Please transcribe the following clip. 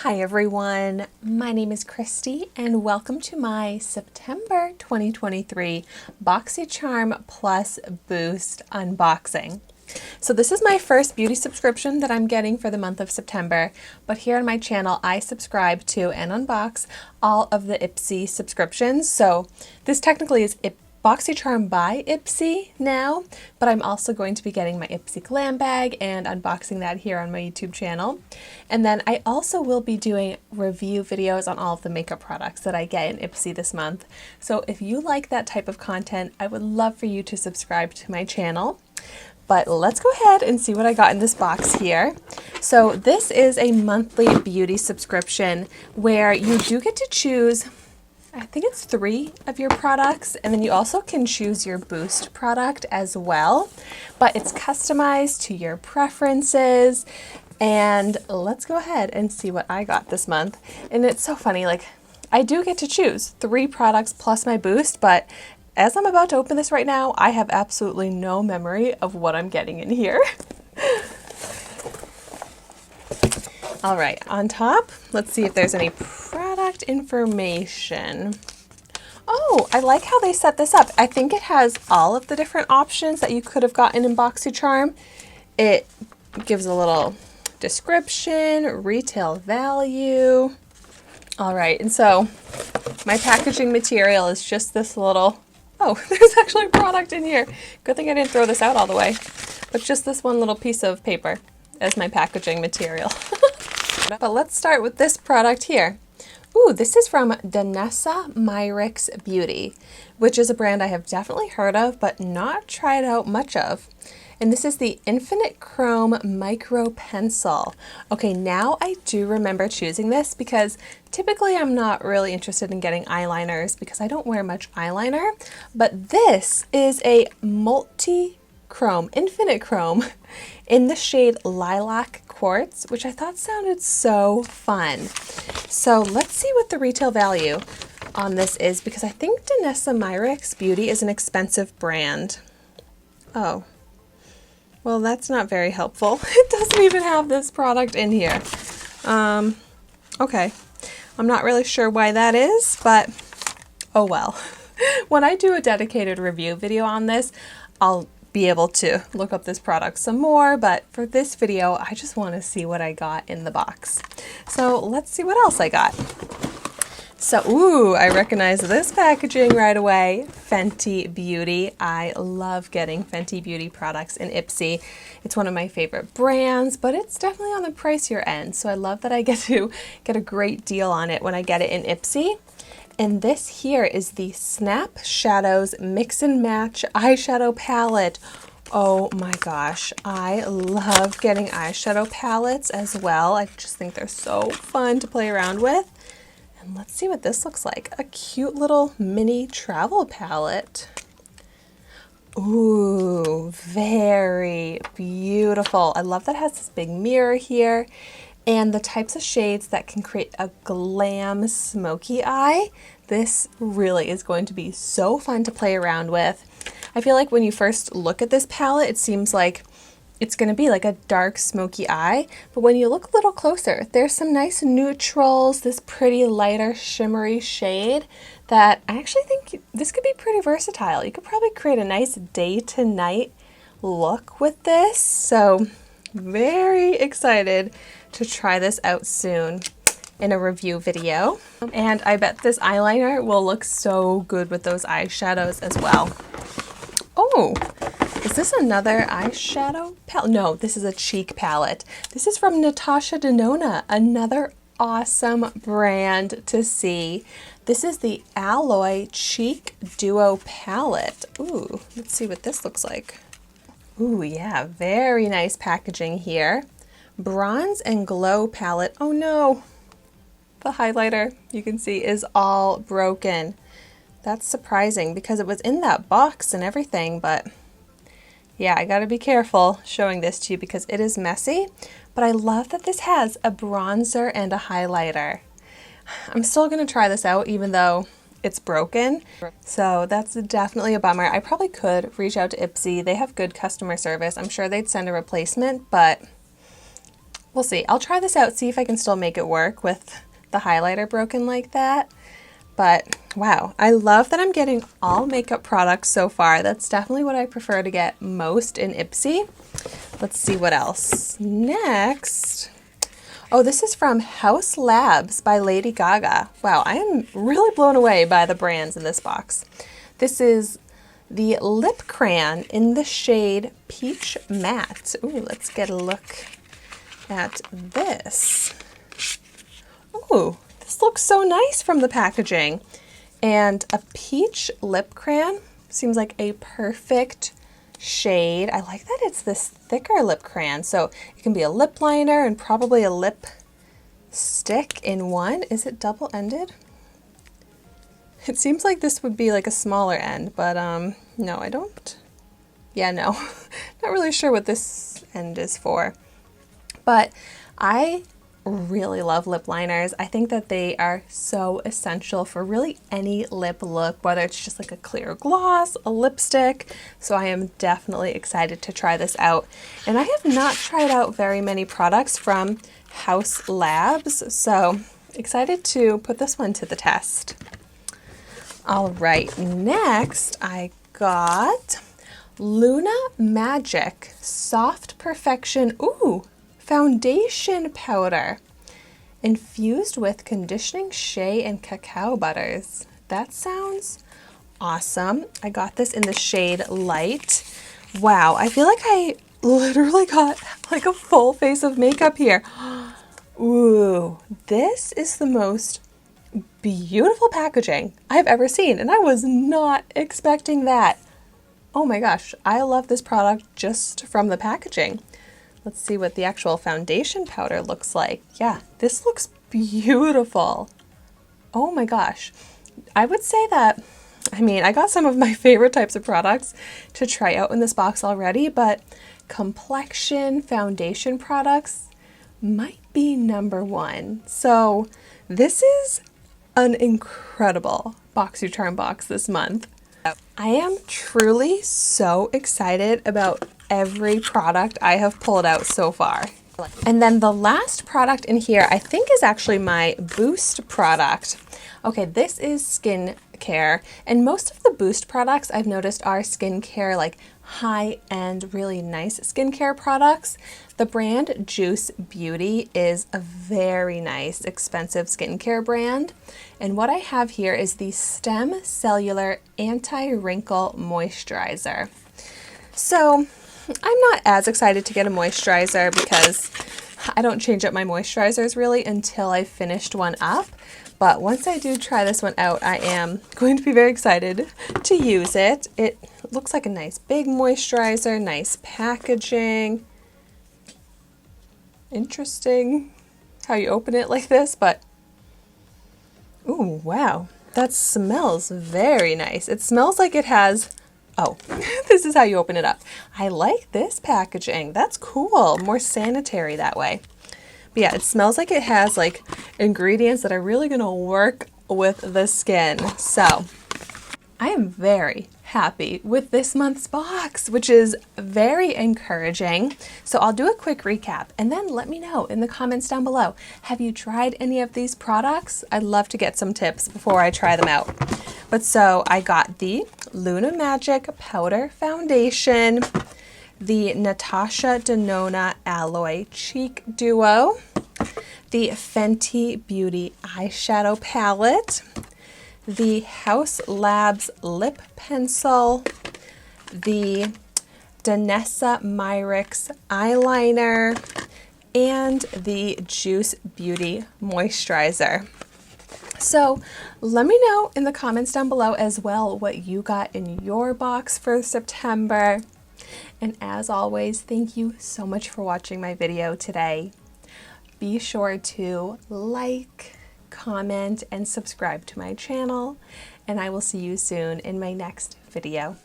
Hi everyone, my name is Christy and welcome to my September 2023 Boxycharm Plus Boost unboxing. So this is my first beauty subscription that I'm getting for the month of September, but here on my channel I subscribe to and unbox all of the Ipsy subscriptions. So this technically is Boxycharm By Ipsy now, but I'm also going to be getting my Ipsy glam bag and unboxing that here on my YouTube channel. And then I also will be doing review videos on all of the makeup products that I get in Ipsy this month. So if you like that type of content, I would love for you to subscribe to my channel. But let's go ahead and see what I got in this box here. So this is a monthly beauty subscription where you do get to choose, I think it's 3 of your products, and then you also can choose your Boost product as well, but it's customized to your preferences. And let's go ahead and see what I got this month. And it's so funny, like I do get to choose 3 products plus my Boost, but as I'm about to open this right now, I have absolutely no memory of what I'm getting in here. All right, on top, let's see if there's any product information. Oh, I like how they set this up. I think it has all of the different options that you could have gotten in Boxycharm. It gives a little description, retail value. All right, and so my packaging material is just this little, oh, there's actually a product in here. Good thing I didn't throw this out all the way, but just this one little piece of paper as my packaging material. But let's start with this product here. Ooh, this is from Danessa Myricks Beauty, which is a brand I have definitely heard of, but not tried out much of. And this is the Infinite Chrome Micro Pencil. Okay, now I do remember choosing this because typically I'm not really interested in getting eyeliners because I don't wear much eyeliner, but this is a multi-chrome, infinite chrome in the shade Lilac Quartz, which I thought sounded so fun. So let's see what the retail value on this is, because I think Danessa Myricks Beauty is an expensive brand. Oh, well, that's not very helpful. It doesn't even have this product in here. Okay, I'm not really sure why that is, but oh well. When I do a dedicated review video on this, I'll be able to look up this product some more, but for this video, I just want to see what I got in the box. So let's see what else I got. So, ooh, I recognize this packaging right away. Fenty Beauty. I love getting Fenty Beauty products in Ipsy. It's one of my favorite brands, but it's definitely on the pricier end. So I love that I get to get a great deal on it when I get it in Ipsy. And this here is the Snap Shadows Mix and Match Eyeshadow Palette. Oh my gosh, I love getting eyeshadow palettes as well. I just think they're so fun to play around with. And let's see what this looks like. A cute little mini travel palette. Ooh, very beautiful. I love that it has this big mirror here. And the types of shades that can create a glam smoky eye. This really is going to be so fun to play around with. I feel like when you first look at this palette, it seems like it's going to be like a dark smoky eye. But when you look a little closer, there's some nice neutrals, this pretty lighter shimmery shade that I actually think this could be pretty versatile. You could probably create a nice day to night look with this. So very excited to try this out soon in a review video. And I bet this eyeliner will look so good with those eyeshadows as well. Oh, is this another eyeshadow palette? No, this is a cheek palette. This is from Natasha Denona, another awesome brand to see. This is the Alloy Cheek Duo Palette. Ooh, let's see what this looks like. Ooh, yeah, very nice packaging here. Bronze and Glow palette. Oh no, the highlighter you can see is all broken. That's surprising because it was in that box and everything, but yeah, I gotta be careful showing this to you because it is messy, but I love that this has a bronzer and a highlighter. I'm still gonna try this out even though it's broken, so that's definitely a bummer. I probably could reach out to Ipsy. They have good customer service. I'm sure they'd send a replacement, but We'll see. I'll try this out, see if I can still make it work with the highlighter broken like that. But wow, I love that I'm getting all makeup products so far. That's definitely what I prefer to get most in Ipsy. Let's see what else. Next, oh, this is from House Labs by Lady Gaga. Wow, I am really blown away by the brands in this box. This is the lip crayon in the shade Peach Matte. Ooh, let's get a look at this. Ooh, this looks so nice from the packaging. And a peach lip crayon seems like a perfect shade. I like that it's this thicker lip crayon, so it can be a lip liner and probably a lip stick in one. Is it double-ended? It seems like this would be like a smaller end, but no, I don't. Yeah, no, not really sure what this end is for. But I really love lip liners. I think that they are so essential for really any lip look, whether it's just like a clear gloss, a lipstick. So I am definitely excited to try this out. And I have not tried out very many products from House Labs, so excited to put this one to the test. All right, next I got Luna Magic Soft Perfection, ooh, foundation powder infused with conditioning shea and cacao butters. That sounds awesome. I got this in the shade Light. Wow, I feel like I literally got like a full face of makeup here. Ooh, this is the most beautiful packaging I've ever seen, and I was not expecting that. Oh my gosh, I love this product just from the packaging. Let's see what the actual foundation powder looks like. Yeah, this looks beautiful. Oh my gosh. I would say that, I mean, I got some of my favorite types of products to try out in this box already, but complexion foundation products might be number one. So this is an incredible Boxycharm box this month. I am truly so excited about every product I have pulled out so far. And then the last product in here I think is actually my Boost product. Okay, this is skincare, and most of the Boost products I've noticed are skincare, like high-end, really nice skincare products. The brand Juice Beauty is a very nice, expensive skincare brand. And what I have here is the Stem Cellular Anti-Wrinkle Moisturizer. So I'm not as excited to get a moisturizer because I don't change up my moisturizers really until I've finished one up. But once I do try this one out, I am going to be very excited to use it. It looks like a nice big moisturizer, nice packaging. Interesting how you open it like this, but ooh, wow, that smells very nice. It smells like it has, oh, this is how you open it up. I like this packaging. That's cool, more sanitary that way. But yeah, it smells like it has like ingredients that are really gonna work with the skin. So I am very happy with this month's box, which is very encouraging. So I'll do a quick recap and then let me know in the comments down below. Have you tried any of these products? I'd love to get some tips before I try them out. But so I got the Luna Magic Powder Foundation, the Natasha Denona Alloy Cheek Duo, the Fenty Beauty Eyeshadow Palette, the House Labs Lip Pencil, the Danessa Myricks Eyeliner, and the Juice Beauty Moisturizer. So let me know in the comments down below as well what you got in your box for September. And as always, thank you so much for watching my video today. Be sure to like, comment, and subscribe to my channel, and I will see you soon in my next video.